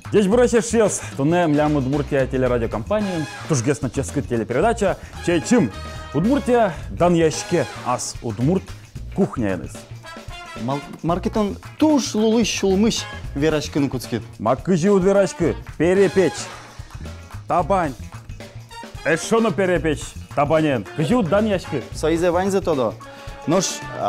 Здесь Бурача Шиос, туне млям Удмуртия телерадиокомпания, тужгесна ческая телепередача, чей чим. Удмуртия дан яшке, ас Удмурт кухня яныс. Маркетон туш лулыш шулмыш верашкын куцкит. Маккыжи удверачкы, перепечь, табань. Эшоно перепечь, табанен. Кыжи дан яшке. Соизе ваньзе тодо. Нож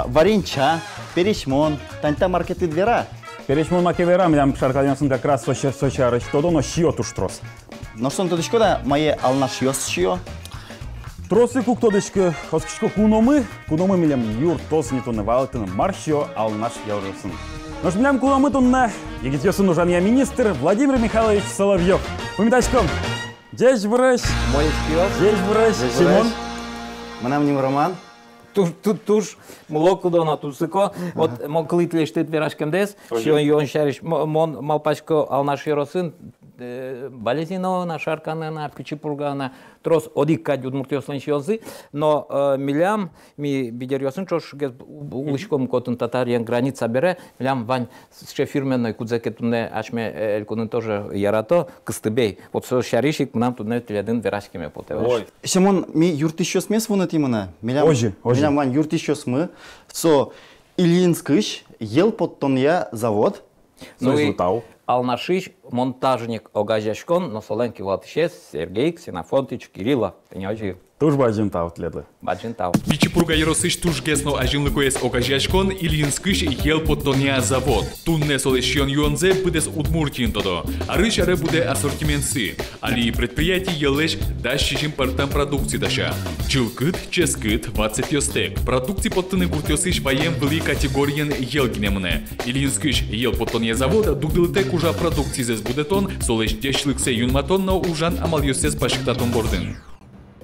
варенча, перешмон, таньта маркеты двера. Перешмон макевера, млям шаркадянсын как раз сочарыч, тодо но шио туштрос. Но что он тодышко да, мое алнаш йос шио. Тросы кук тодышко, хоскишко куномы милям юр тос не то не валтын, маршио алнаш яурысын. Нож млям куномы тонна, егитёсын ужан министр Владимир Михайлович Соловьев. Умитачком. Здесь врач. Мой пиос. Здесь врач. Симон. Манам ним Роман. Туш молоко на тусико. От моклит лештет верашкем дес. Шион йон шариш мон малпачко алнаш яросын. Балезино на шаркана на пичипургана трос одикка Удмуртиослен шиозы, но милям ми бидерьосын чош улышком котын татариян граница бере милям вань ше фирменной кудзекетуне ашме элкунын тоже ярато кыстыбей. Вот со шаришик нам тут не теледин верашкеме потеваш. Симон ми юртищос мес вон этимана. Милям вань юртищос мы. Со Ильинскыш ел подтонья завод. Ну и Алнашиш монтажник огажешкон, но соленки ватишес Сергей Ксенофонтич Кирилла. Тенёжи. Туж баджинтау тледлы. Баджинтау. Бичипурга яросыш тужгесно ажинлыкоес огажешкон Ильинскыш ел подтония завод. Тунне солешьон юонзе быдес Удмуртин тодо. Арыш аре буде ассортиментсы. Али предприятие елеш дашишим партам продукции даша. Чилкыт, ческыт, 20 ёстек. Продукции подтыны куртёсыш ваем были категориен елгинемне. Ильинскыш ел подтония завода дугдылтек уже продукции зес будетон, солеш дешлыксе юнматон, но ужан амал ёсес башыктатон бордын.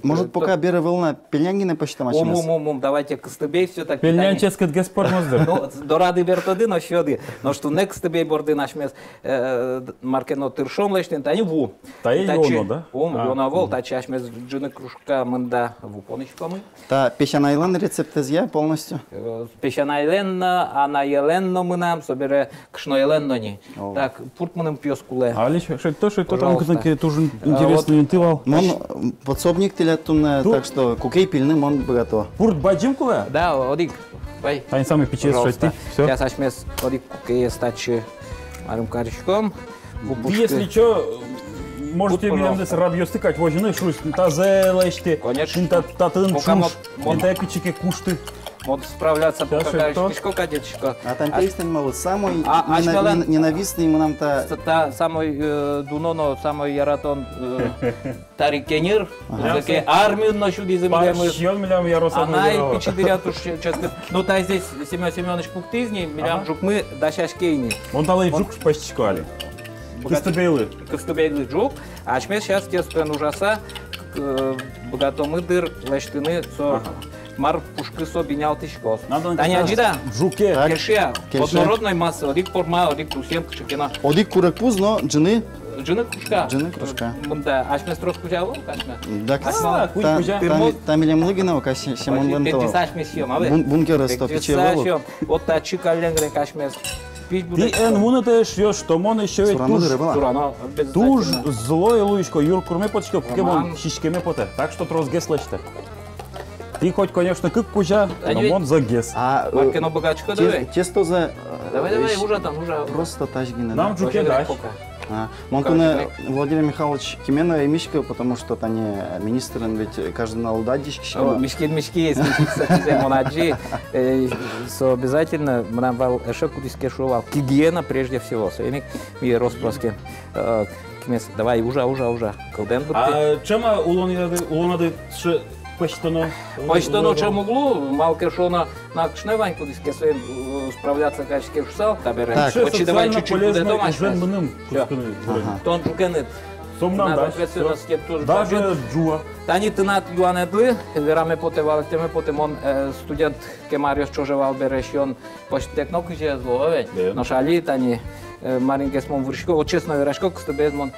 Может, пока бера волна пельнянгины почтамашимас? Давайте кыстыбей все-таки. Пельнянческет геспормоздыр. Ну, дорады вертоды, но щёды. Но что не кыстыбей борды нашмес маркено тыршон лештен, тани ву. Та и yono, да? Йона вол, та чашмес джины кружка мында ву понычкомы. Та пещанайлен рецептезия полностью? Пещанайлен, анаеленно мы нам, собере кшноеленно не. Так, пуртманым пьёскуле. А лишь что там кызынки тоже интересный интывал. Мон подсобник телятунная, так что кукей пильны мон богато. Пурт баджимкула? Да, одик. Пой. Тань самый печес, что ты. Все. Я сашмес одик кукей стачи марим каричком. Если что, можете меня здесь рабьё стыкать, возьми шусь, тазе лешти. Конечно. Татын шуш, пичики кушты. Вот справляться по кишко кадечко. А там песня мало самый ненавистный ему нам та самый дуноно самый яратон тарикенир, такие армию нашу диземлем. Пашьон милям яросам. Она и пичидырят уж часто. Ну та здесь Семен Семенович Пуктизни, милям жук мы дашашкейни. Он дал и жук пастичкали. Кыстыбейлы жук. А чмес сейчас тестуен ужаса богатомы дыр лештыны со. Мар пушкы со бинял тышкос. Таня джида. Жуке. Кершия. Однородной массы. Одик порма, одик тусем кшикена. Одик куракуз, но джины. Джины кружка. Джины кружка. Мунда. Ашмес трос кужало, кашме. Да, там или млыгинова, каши Симон Лентова. Ты сашмес съем, а вы? Бункер стопичевал. Вот та чика ленгре кашмес. Ты эн мунете шьёшь, что мон еще ведь туж злое луичко, юр курме потчко, покемон шишкеме поте. Так что трос гес лечте. Ты хоть, конечно, как кужа, но он за гес. Маркино богачко давай. Тесто за... Давай, уже там, уже. Просто тажгина. Нам жуке дашь. Монтуне Владимир Михайлович Кимена и Мишка, потому что они министры, ведь каждый на удадишь. Мишки, если кстати, монаджи, обязательно нам вал эшеку дискешувал. Гигиена прежде всего. Союзник и роспроски. Давай, уже. Колден. А чем улонады Почтоно чем углу, малкешона на кшневаньку диске своим справляться качески шусал. Очи давай чуть-чуть будет дома. Тон жукенет. Сомнам даже джуа. Тани тынат юанедлы, вераме потевал, теме потемон студент кемариос чожевал берешион почтекно киже злове. Но шали тани марингес мон вршко, от честно верашко, ксте без мон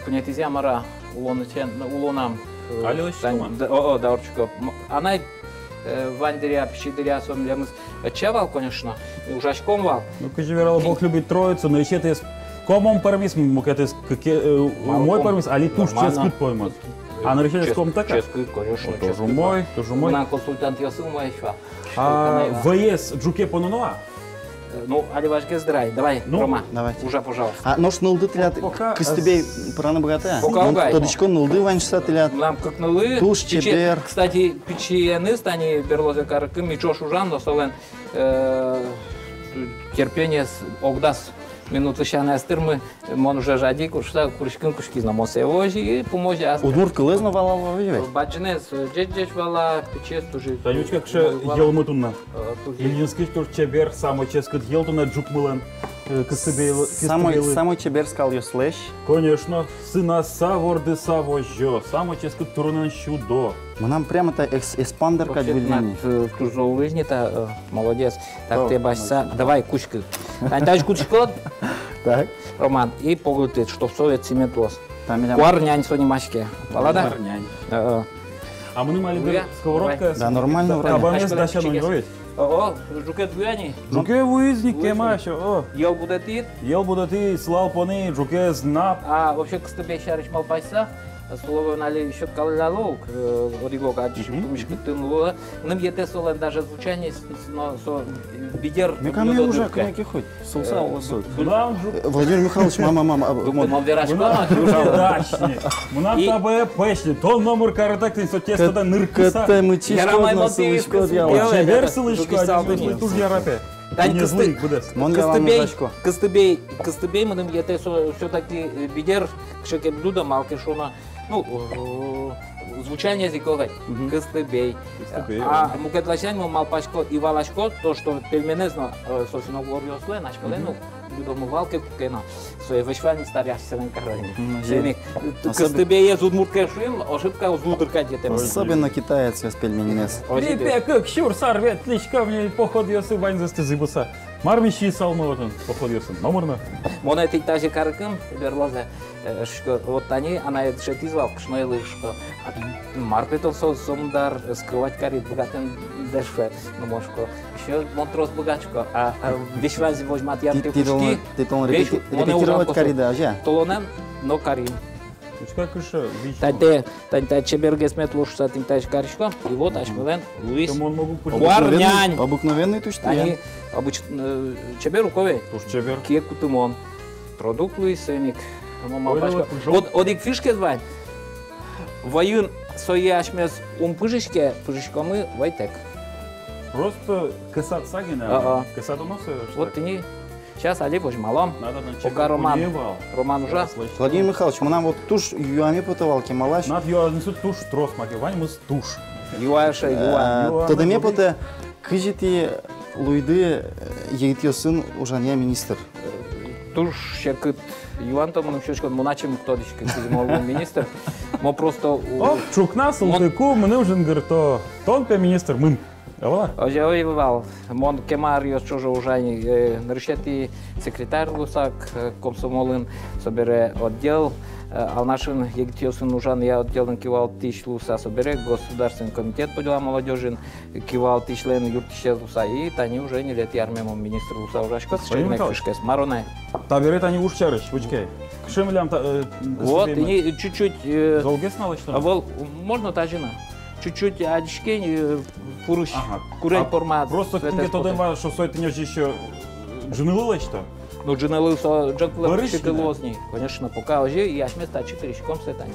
понятизия мара улонам. Да, орчуко. Она вандеря, пищидеря, сомлемыс. Чевал, конечно, ужачком вал. Ну, кажи, верал, Бог любит троицу, но еще ты Комом пармис, мукетес, мой пармис, али туш ческит поймас. А на решение ском така? Ческит, конечно. Тоже мой, тоже мой. На консультант ясыл мой еще. А ВС джуке понунуа? Ну, али вашке здрай, давай, Рома, давайте. уже, пожалуйста. А нож нылды тилят, кыстыбей праны богатая. Пока угай. Тодичко нылды ваншса тилят. Нам как нулы. Туш, чебер. Кстати, печены стани берлозе каракым, мичо шужан, но солен терпение огдас. Минуты щана стырмы, мон уже жади, кушта куришкин кушки на мосе ожи и поможе. Удмурт кылызна вала вывей. Баджинес, джеджеш вала, печес тоже. Танючка кше елмутунна. Ильинский тур чебер, само ческит елтуна джукмылан. Самый чебер скал ее слэш. Конечно, сына саворды савожо, само ческит турунан щудо. Мы нам прямо это эспандер как выделение. Тузо улыжни-то, молодец. Так ты башса, давай кучка. Антаж кучка. Так. Роман, и поглотит, что совет цемент лос. Куарнянь сони машке. Палада? Куарнянь. А мы мали бы сковородка. Да, нормально вроде. Кабанес даща не говорит. О, жукет буяни. Жуке вуизник кемашо. Ел будет ит. Ел будет и слал пони, жуке знап. А вообще к тебе шариш малпайса. Слово нали еще калалок, оригок, а чумишка тынула. Нам ете солен даже звучание, но со бидер. Мне ко мне уже коньяки хоть. Соуса лосот. Владимир Михайлович, мама. Думаю, верашка. Дачни. Мунам табе пешни. Тон номер каратактин со теста да ныркса. Ката мы чишко на сылышко дьяла. Чебер сылышко, один туж ярапе. Тань кыстыбей, мы нам ете все-таки бидер, кшеке блюдо малки шона. Ну, звучание языковое, кыстыбей. А мукет лачань, малпачко и валашко, то, что пельменезно, собственно, говорю, слой, начали, ну, блюдо валки кукена, свои вышвани старящие селен карани. Кыстыбей есть удмуртка шуим, ошибка уздурка где-то. Особенно китаец с пельменинес. Припе, как щур сарвет, личка мне поход ёсы ванзасты зыбуса. Мармищи салмы вот он, поход ёсы. Номерно. Монеты даже каракым, берлозе. Вот они, она это что извал, что я лышко. Маркетов сомдар скрывать карит богатым дешфе, ну мошко. Еще монтрос богачко, а вещвази возьмат яркие кушки. Ты тон репетировать карида, а? Толонем, но карим. Как еще? Тань чебергес мет луш с этим тач каришко, и вот ашмелен Луис. Варнянь. Обыкновенный туш. Они обычно чебер укове. Туш чебер. Кеку тумон. Продукт Луис сеник. Вот одик фишке звань. Воюн сояшмес пыжишке, пыжишкомы вайтек. Просто касат сагина. Касат уносы. Вот ты не. Сейчас Али боже малом. Надо пока Роман уже. Владимир Михайлович, мы нам вот туш юами потовалки малаш. Над юанису туш трос маки, вань мы туш. Юаша юан. Тогда мне поте кыжити луйды егитьёсын ужания министр. Туш шекыт юан то мы щечко моначим ктодички зимовый министр. Мы просто. О, чукна султыку, мы нужен говорит, тон министр мын. Оже воевал, мон кемар йос чужо ужани, решети секретарь Лусак, комсомолын, собере отдел, а нашин егитьёсын ужан я отделен кивал тысяч Луса, собере государственный комитет по делам молодежи, кивал тысяч лен юртище Луса, и тани уже не лет ярмему министр Луса ужашко, шейный фишкес, мароне. Таберет они ушчарыш, вучкей. Кшемлям вот, и чуть-чуть. Долгес знала, что? А можно тажина? Чуть-чуть очки, пуруш, курень формат. Просто где-то дыма, что сой ты не еще джинылы что? Ну джинылы со джаклы лозни, конечно, пока уже и аж места 4 шком сетани.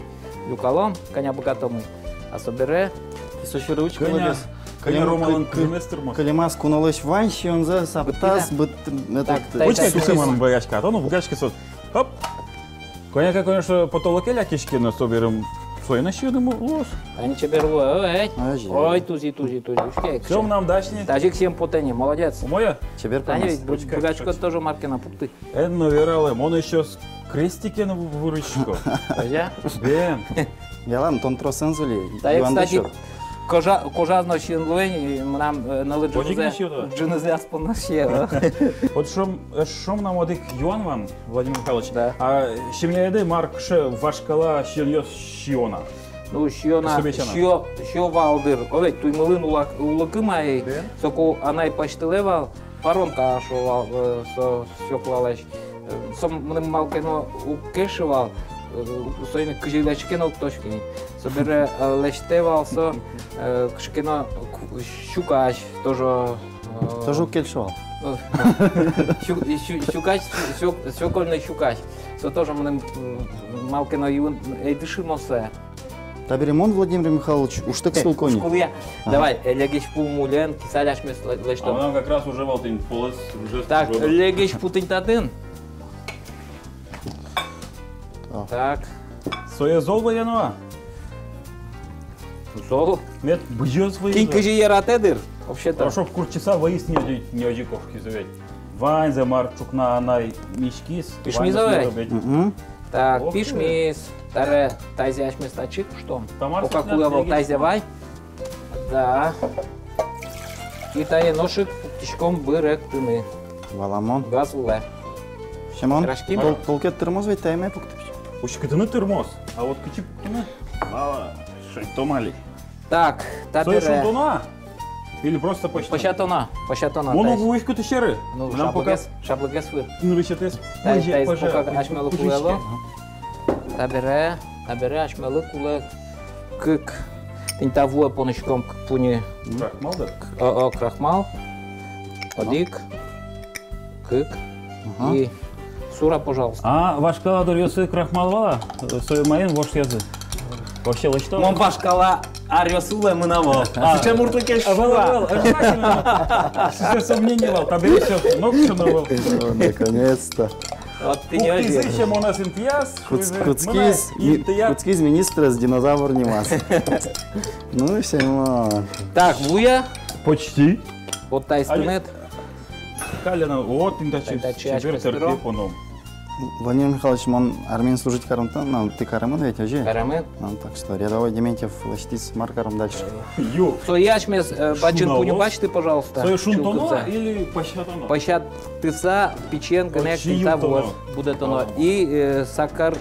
Люкалом, коня богатому, а собере. Сочи ручка молодец. Коня Роман Креместерма. Калимас куналось ванщи, он за саптас, быт. Почти сухим боячка, а то ну бугачки сот. Хоп. Коня, конечно, потолокеля кишки на соберем. Свой нащадому лос. Они чеберу, ой, тузи. Все нам дачни. Тажик всем потени, молодец. Моя? Чебер помнит. Богачко тоже марки на пукты. Наверное, он еще с крестики на выручку. Я? Бен. Я ладно, тон тросензули. Да, кстати, кожазно щенлень нам належит джинезя спонашева. Вот шом нам одик юан вам, Владимир Михайлович. Да. А щемляеды марк ше вашкала щеньёс щиона. Ну щиона, щио валдыр. Ой, туй мылын улакы май. Соку анай паштылевал, паромка шо сёклалаш. сом мным малкено укешивал, своими кжилечкено точки. Собере лештевал со кшкено щукач тоже. Тоже укельшивал. Щукач, свекольный щукач. Со тоже мным малкено юн эйдышимосе. Таберемон Владимир Михайлович, уж так свелкони. Давай, легиш пумулен, кисаляш мес лешто. А нам как раз уже валтин полос уже. Так, легиш путинтатын. Так. Соя зол военного. Зол. Нет, бьет свои. Кин кыжи яратедыр. Вообще-то. Хорошо, в курчиса выяснили не одиковки заведь. Вань за марчук на анай мишкис. Пишмизовый. Так, Ох ты. пишмис. Таре тайзяш местачик, что? Тамар Пока сюда кулевал легиш. тайзявай. Да. И тае ношик тишком бырек тыны. Валамон. Газ уле. Шамон, Рашки? толкет термоз ведь тайме пуктыпч. Ушкытыны термос. А вот кычып кыны. Мало. Шайтомали. Так, Соя табере. шунтона? Или просто почти? Пощатона. Мону гуишку тышеры. Ну, Нам пока... шаблыгес выр. Ну, вещетес. Тайз пока ашмелы кулело. Табере ашмелы куле. Кык. Тинтавуа понышком пуни. Крахмал, да? Крахмал. Одик. Кык. И сура, пожалуйста. А, ваш каладор ёсы крахмалва? Соя майын вош язы. Вообще лочто? Мон башкала арьосуле мынаво. Зачем муртыке шуа? Все сомнения вал. Табери все. Ног что новал. Наконец-то. Вот ты не один. Узыщем у нас интияс. Куцкиз министра с динозавр не мас. Ну и все. Так, вуя. Почти. Вот тайстынет. Калина, вот интачи. Интачи, Теперь ачпес бюро. терпи поном. Владимир Михайлович, он армейн служить карантан, ну, ты караман ведь уже? Карамет. Так что рядовой Дементьев ластись маркером дальше. Ю. Сояшмес бачин Шуналов. пуню бачты, пожалуйста. Соя шунтоно Чулкыца. или пощатоно? Пощад тыса, печенка, Вот нек, чью тинта, тоно? вот, будет оно. И сахар,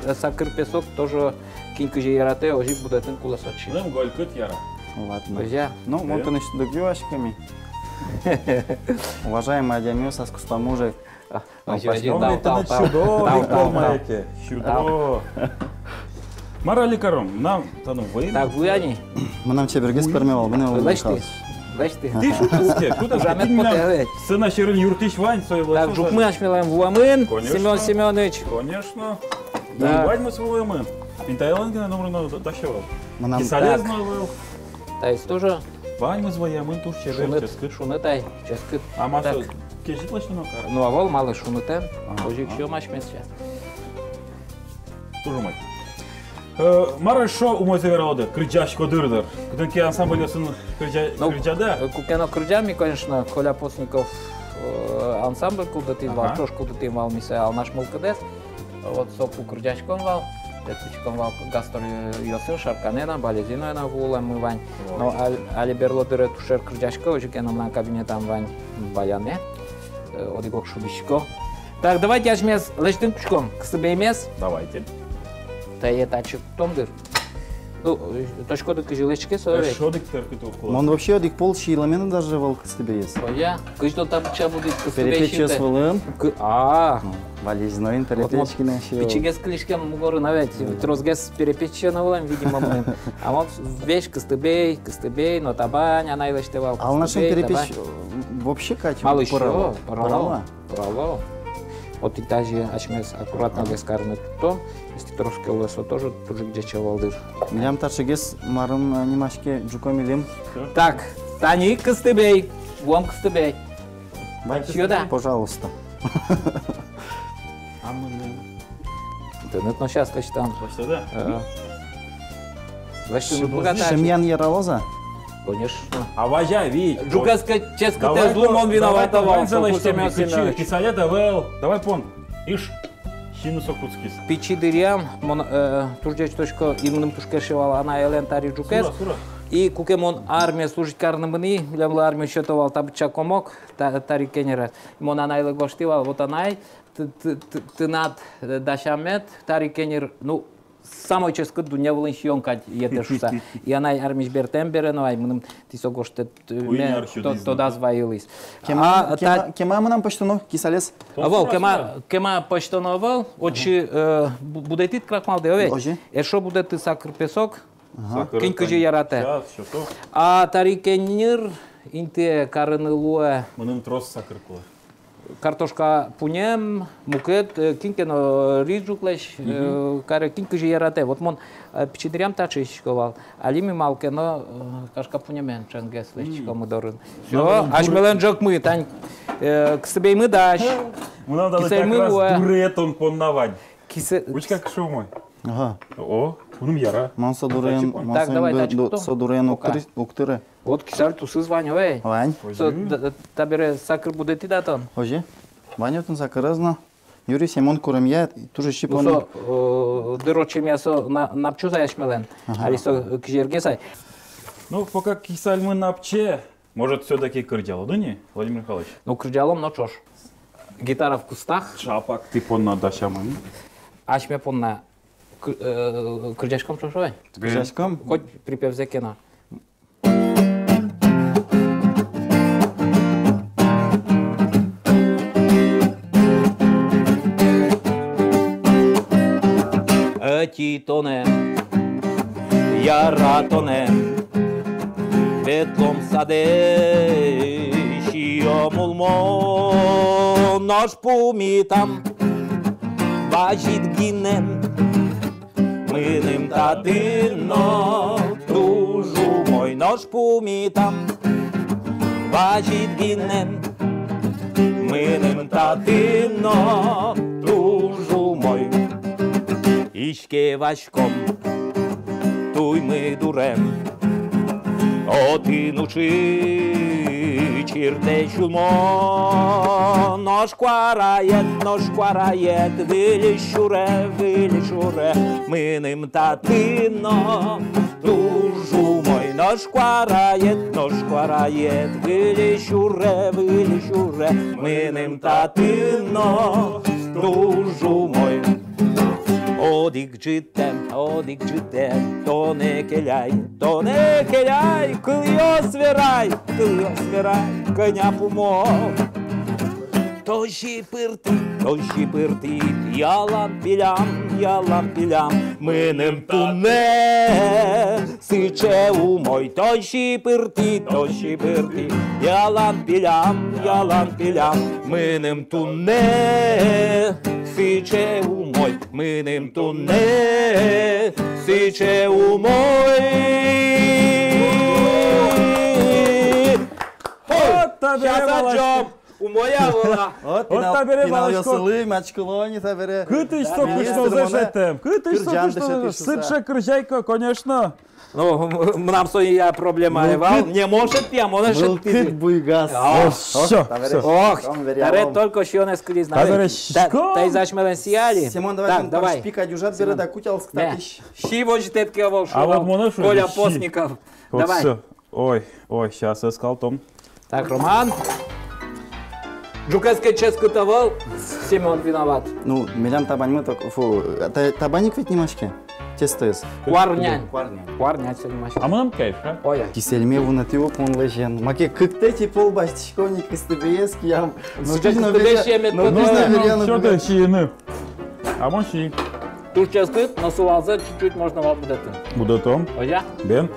песок тоже кинька же ярате, ожи будет он куласочи. Нам голькот яра. Ладно. Друзья, Ну, вот он еще догревашками. Уважаемый Адямиус, аскустамужи. Чудо. Морали кором. Нам тану вы. Так, вы они. Мы нам тебе бергес пермевал, мы не Лечь ты. Михайлович. Лечь ты. Ты шутовске. Жамет потягать. Сына Щерын Юртыч Вань свой Так, жукмы ашмелаем вуамын. Конечно. Семен Семенович. Конечно. Да. Вань мы свой мы. Пинтайлангина номер дощевал. Мы нам Кисалезно был. Тайс тоже. Вань мы своя мы туш чебер ческыт. Шунетай. Ческыт. А масса Так. кежит лачно кара. Ну, а вол мало шунетен. Ага. Ожик еще машмес сейчас. Тоже мать. Мара шо у мой завероды, кричашко дырдыр. Кденки ансамбль ясын кричада. Кукено крыджами, конечно, Коля Постников ансамбль куда ты вал, Ага. тоже куда ты вал, мисал наш молкадес. Вот соку крыджачком вал. Деточком вал гастор ясын шарканена, балезино на вула мы вань. Но али берло дыре тушер крыджачко, уже кеном на кабинетам вань баяне. Одигок шубишко. Так, давайте ажмес лечтин пучком. Ксыбеймес. Давайте. Тае тачык томдыр. Ну, точко да кыжилечке совет. Шодик терпит укол. Он вообще одик пол шиламена даже волк с тебе есть. Я, кыждо табыча будет Перепечью с волым. А, Болезнь, перепечки на еще. пичигес клишкем мугоры навет. Трозгес перепечью на волем, видимо, мы. А вот вещь кыстыбей, но табань, она и лештевал. А у нашем перепечь вообще качество. Мало еще, порало. Вот и даже ачмес аккуратно вескарный том, если трошки улесо тоже где чавалдыр. Милям таршигес марым немашке джукомилим. Так, Тани кыстыбей, вом кыстыбей. Сюда. Пожалуйста. А мы Да, ну сейчас там. почти да. Значит, богатачи. Шемьян Яралоза? Конечно. А важа, видь. Джугаска ческа те злом он виноватовал. Кисаля давай, давай пон. Иш. Шину сокутскис. Пичи дырям, турджеч точка имным тушкешевал, она элентари джукес. И кукемон армия служить карнамыни, лямла армия счетовал табча комок, тари кенера. Мон анайлы гоштивал, вот анай, ты над дашамет, тари кенер, ну, самой ческот дунявлын шионкать етешса. И она армиш бертембере, но ай мным тисогоштет тода зваились. Кема мы нам поштанов кисалес? Авол, кема поштановал, очи будетит крахмал деве. Эшо будет сакр песок, кинкажи ярате. А тарикенир инте карнылуэ. Мным трос сакр кула. Картошка пунем, мукет, кинкено ризуклеш, каре кинкажи ярате. Вот мон пичидрям тачишковал. Алими малкено кашка пунемен чангеслеш комодорын. Все, аж меленджок мы, тань к себе мы даш. Мы надо как раз дуретон поннавать. Уч как шо мой. Ага. О, унум яра. Манса дурен, манса дурен уктыре. Вот кисар тусы званивай. Вань. Табере сакр будет и датон. Оже. Ванютын сакыразна. Юрий Семон курымя, тоже щипон. Дыроче мясо напчу заяшмелен. Алисо кжергесай. Ну, пока кисаль мы напче, может, все-таки кырдяло, да не, Владимир Михайлович? Ну, кырдялом, но чош. Гитара в кустах. Шапак ты понна дашамын. Ашме понна кырдяшком чошой. Кырдяшком? Хоть припев закена. Титоне, яратоне, ветлом саде, шиомулмо, нож пумитам, бажит гинем, мынем татино, дружу мой нож пумитам, бажит гинем, мынем татино, дружу мой. Ишке вашком, туй мы дурем, о ты нучи, чирте чулмо, нож кварает, вылишуре, мы ним татино, дружу мой, нож кварает, вылишуре, мы ним татино, дружу мой. Одик джитем, то не келяй, кыльё свирай, коня пумо. То щипырти, ялам пилям, мынем туне, сыче умой. То щипырти, ялам пилям, мынем туне, сыче умой, мынем туне, сыче умой. Сейчас отжём. У моя вола. Вот пинал ясылы, мачкалони, табере. Кытыш что зашетем. Сытше крыжайка, конечно. Ну, нам своя проблема евал. Не может я, может ты. Кыт буйгас. Все. Ох, таре только что не скріз. Та зашмелен сіяли. Семон, давай шпика дюжат бере да кутял, кстати. Щиво житетке волшебно. А вот монаши. Коля Постников. Давай. Ой, сейчас я сказал Том. Так, Роман. Жукасский ческутовал, Семен виноват. Ну, милям табань мы так, фу, табаник ведь немашки, тестес. Кварнянь все немашки. А мы нам кайф, а? Ой. Киселме вон это его пон лежен. Маке кыктети полбастичковник из ТБСки ям. Нужно веряно. Что ты чины? А мы чи? Туш ческут, но сувалза чуть-чуть можно вам будет. Буде Том. Ой, Бен.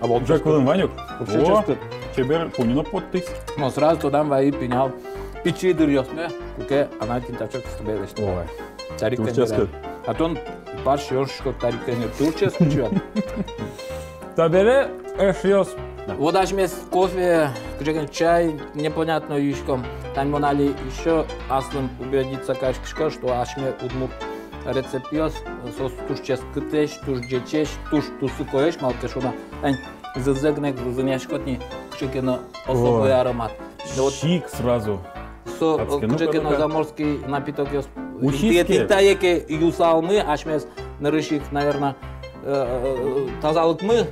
А вот Джек Вилен Ванюк. Все ческут. Тебе пунина подтис. Но сразу туда vai пенял. Пичи дырьёсме, куке она тинтачок с тобой лишь. Ой. Тарик Турческут. А то он парш ёршко тарик не турческут чуат. Табере эшиос. Вот аж мне кофе, чай, непонятно юшком. Там монали еще аслым убедиться кашкишко, что аж мне удмур рецепиос, сос туш ческутеш, туш джечеш, туш тусукоеш, малкешуна. Зазегнек, заняшкотни, кшикино особый аромат. Шик сразу. Кшикино заморский напиток. Ушистки. Таяки юсалмы, аж мне нарышик, наверное, тазалык мы,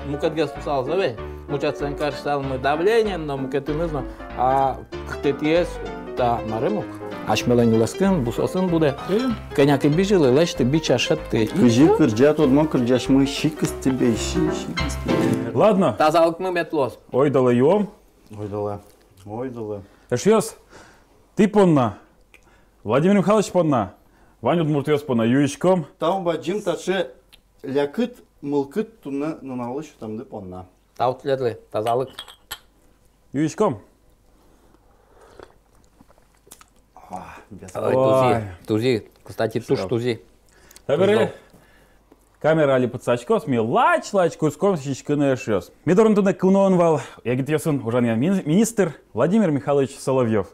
мукадгес тусал завей. Мучат санкар салмы давлением, но мукеты не знаю. А ктетиес, та маремук. ашмелен уласкын, бусосын буде. Коняки бежили, лечты, бича шатты. Кыжи кырджат, одно кырджаш мы щикыс тебе, щикыс тебе. Ладно, Тазалык мы метлос. ойдалы йом. Ойдалы. Эшьёс, ты понна. Владимир Михайлович понна. Ваня Удмуртиос понна. Юичком. Там баджим таче лякыт, мылкыт туна нуналыш тамды понна. Таутледлы, тазалык. Юичком. Ой, тузи. Кстати, туш тузи. Табери. Камера али подсачкос, ми лач куском щичкыны эшьёс. Мидорунтуна куновал, ягитьёсын ужаня министр Владимир Михайлович Соловьев.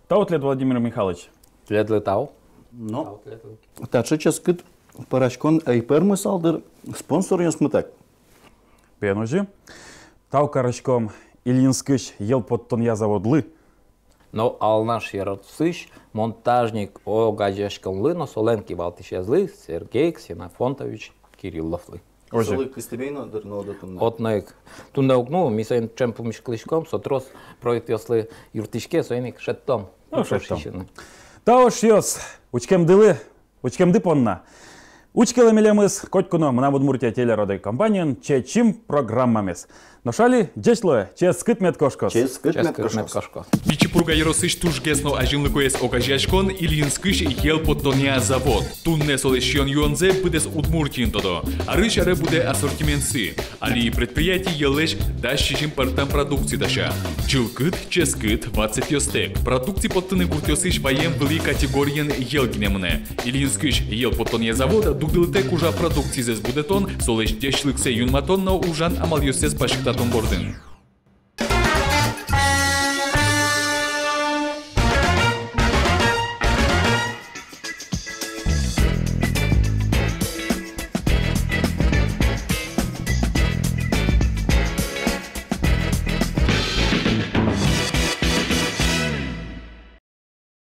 Таутлет Владимир Михайлович. Тледлы тау. Но, таче ческыт парашкон айпер салдыр спонсор ясмытак. Пенужи. Тау карачком Ильинскыш ел подтон я заводлы. Но ал наш яротсыш, монтажник о гаджешканлы, но соленки валтишезлы, Сергей Ксенофонтович Кирилловлы. Ожи. Кыстебейно дырноды тунна. Отнек. Тунда ну, мисен чем помешклишком, сотрос проектёслы юртишке, соеник шеттом. Ну, шеттом. Тауш йос, учкем дылы, учкем дыпонна. Учкелы мелемыз, котькуно, мына Удмуртия телеродай компаниян, чечим программамыз. Но шали, джешлое, ческыт меткошкос. Ческыт меткошкос. Бичипурга яросыш туш гесно ажинлыкоес окажашкон Ильинскыш ел подтония завод. Тунне солешьон юонзе быдес Удмуртин тодо. Арыш аре буде ассортиментсы. Али предприятий елеш дащичим партам продукции даша. Чилкыт, ческыт, 20 йостек. Продукции подтыны гуртёсыш ваем были категориян елгнемне. Ильинскыш ел подтония завода дугдылтек ужа продукции зес будетон, солеш дешлыксе юнматон, но ужан амал йосес пашыктатон бордын.